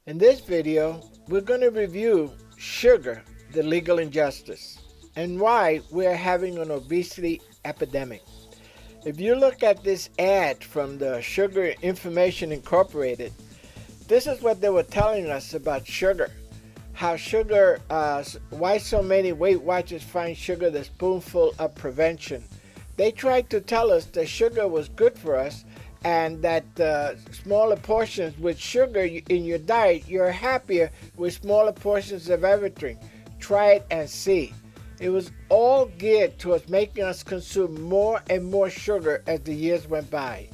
In this video, we're going to review sugar, the legal injustice, and why we're having an obesity epidemic. If you look at this ad from the Sugar Information Incorporated, this is what they were telling us about sugar. How sugar, why so many Weight Watchers find sugar the spoonful of prevention. They tried to tell us that sugar was good for us and that smaller portions with sugar in your diet, you're happier with smaller portions of everything. Try it and see. It was all geared towards making us consume more and more sugar as the years went by.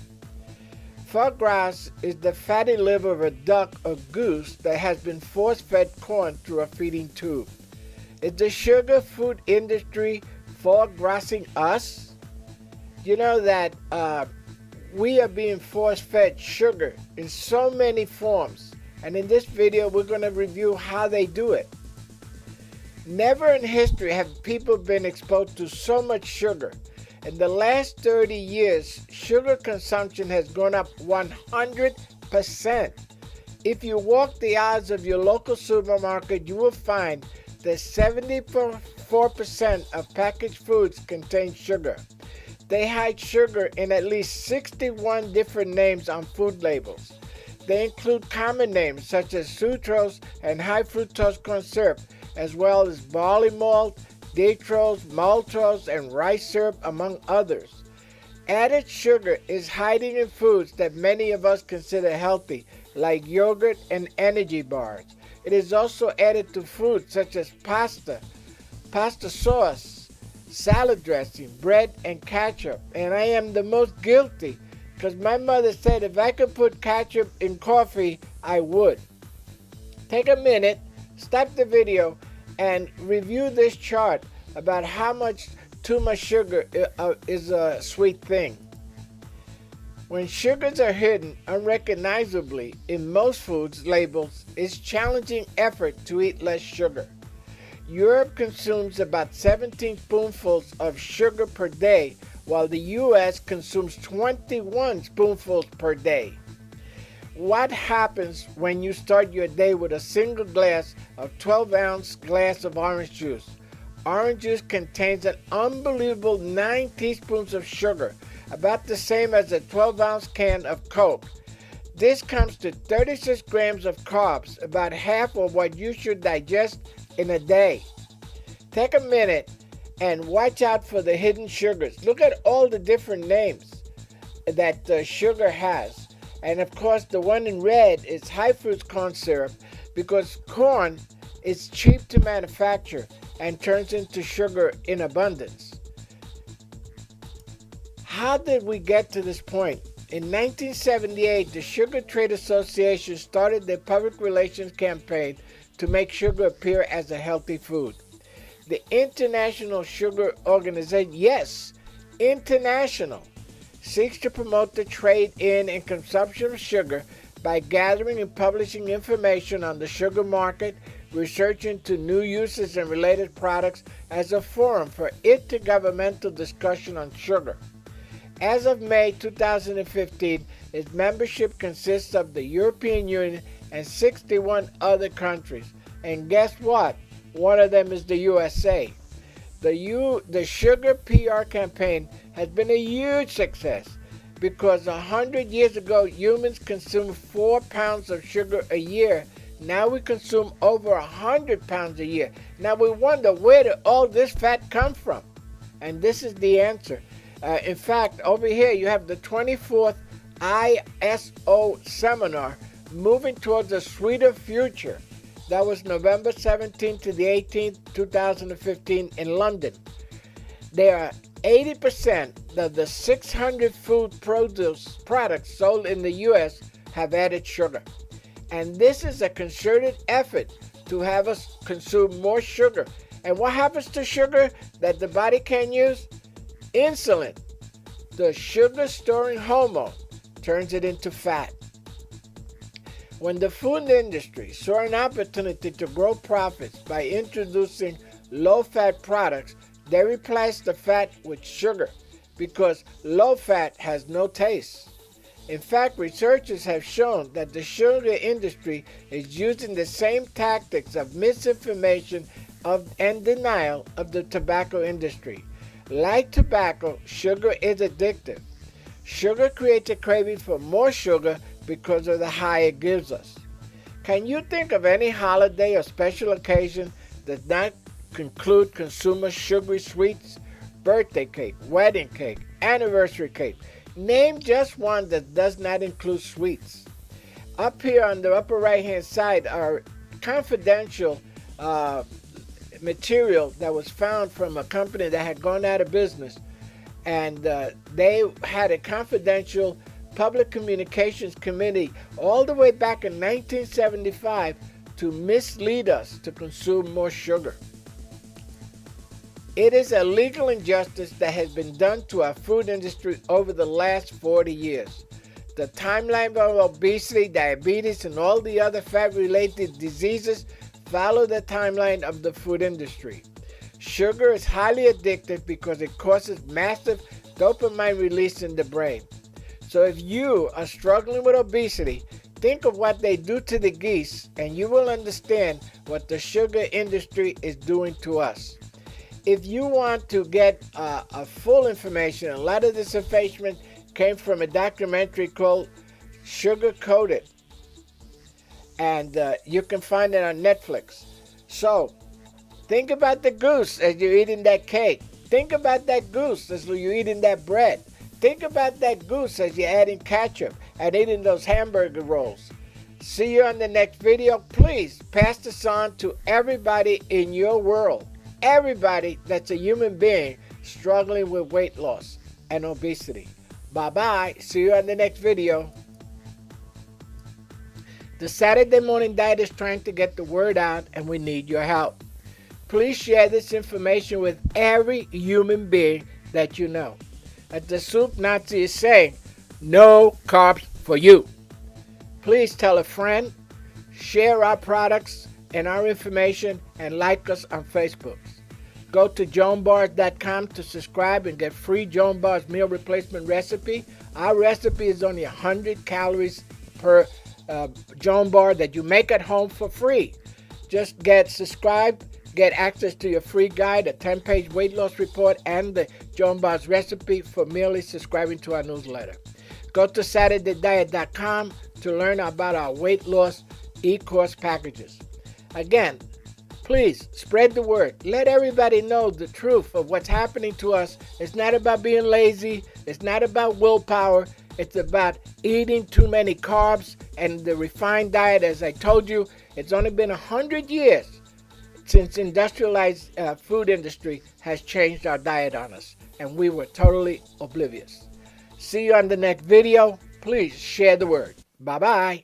Foie gras is the fatty liver of a duck or goose that has been force-fed corn through a feeding tube. Is the sugar food industry foie grassing us? You know that we are being force-fed sugar in so many forms, and in this video we're going to review how they do it. Never in history have people been exposed to so much sugar. In the last 30 years, sugar consumption has gone up 100%. If you walk the aisles of your local supermarket, you will find that 74% of packaged foods contain sugar. They hide sugar in at least 61 different names on food labels. They include common names such as sucrose and high fructose corn syrup, as well as barley malt, dextrose, maltose, and rice syrup, among others. Added sugar is hiding in foods that many of us consider healthy, like yogurt and energy bars. It is also added to foods such as pasta sauce, salad dressing, bread, and ketchup. And I am the most guilty because my mother said if I could put ketchup in coffee, I would. Take a minute, stop the video, and review this chart about how much too much sugar is a sweet thing. When sugars are hidden unrecognizably in most foods labels, it's challenging effort to eat less sugar. Europe consumes about 17 spoonfuls of sugar per day, while the US consumes 21 spoonfuls per day. What happens when you start your day with a single glass of 12-ounce glass of orange juice? Orange juice contains an unbelievable 9 teaspoons of sugar, about the same as a 12-ounce can of Coke. This comes to 36 grams of carbs, about half of what you should digest in a day. Take a minute and watch out for the hidden sugars. Look at all the different names that sugar has. And of course, the one in red is high fructose corn syrup because corn is cheap to manufacture and turns into sugar in abundance. How did we get to this point? In 1978, the Sugar Trade Association started their public relations campaign to make sugar appear as a healthy food. The International Sugar Organization, yes, international, seeks to promote the trade in and consumption of sugar by gathering and publishing information on the sugar market, research into new uses and related products as a forum for intergovernmental discussion on sugar. As of May 2015, its membership consists of the European Union and 61 other countries. And guess what? One of them is the USA. The Sugar PR campaign has been a huge success because 100 years ago humans consumed 4 pounds of sugar a year. Now we consume over 100 pounds a year. Now we wonder, where did all this fat come from? And this is the answer. In fact, over here you have the 24th ISO seminar, Moving Towards a Sweeter Future. That was November 17th to the 18th, 2015 in London. There are 80% of the 600 food produce products sold in the US have added sugar. And this is a concerted effort to have us consume more sugar. And what happens to sugar that the body can use? Insulin, the sugar-storing hormone, turns it into fat. When the food industry saw an opportunity to grow profits by introducing low-fat products, they replaced the fat with sugar because low-fat has no taste. In fact, researchers have shown that the sugar industry is using the same tactics of misinformation and denial of the tobacco industry. Like tobacco, sugar is addictive. Sugar creates a craving for more sugar because of the high it gives us. Can you think of any holiday or special occasion that does not include consumer sugary sweets? Birthday cake, wedding cake, anniversary cake. Name just one that does not include sweets. Up here on the upper right hand side are confidential material that was found from a company that had gone out of business, and they had a confidential public communications committee all the way back in 1975 to mislead us to consume more sugar. It is a legal injustice that has been done to our food industry over the last 40 years. The timeline of obesity, diabetes, and all the other fat-related diseases follow the timeline of the food industry. Sugar is highly addictive because it causes massive dopamine release in the brain. So if you are struggling with obesity, think of what they do to the geese, and you will understand what the sugar industry is doing to us. If you want to get a full information, a lot of this information came from a documentary called Sugar Coated, and you can find it on Netflix. So think about the goose as you're eating that cake. Think about that goose as you're eating that bread. Think about that goose as you're adding ketchup and eating those hamburger rolls. See you on the next video. Please pass this on to everybody in your world. Everybody that's a human being struggling with weight loss and obesity. Bye-bye. See you on the next video. The Saturday Morning Diet is trying to get the word out, and we need your help. Please share this information with every human being that you know. As the Soup Nazi is saying, no carbs for you. Please tell a friend, share our products and our information, and like us on Facebook. Go to joanbars.com to subscribe and get free Joan Bars meal replacement recipe. Our recipe is only 100 calories per Joan Bar that you make at home for free. Just get subscribed, get access to your free guide, a 10-page weight loss report, and the Joan Bars recipe for merely subscribing to our newsletter. Go to SaturdayDiet.com to learn about our weight loss e-course packages. Again, please spread the word. Let everybody know the truth of what's happening to us. It's not about being lazy. It's not about willpower. It's about eating too many carbs and the refined diet. As I told you, it's only been 100 years since industrialized food industry has changed our diet on us, and we were totally oblivious. See you on the next video. Please share the word. Bye-bye.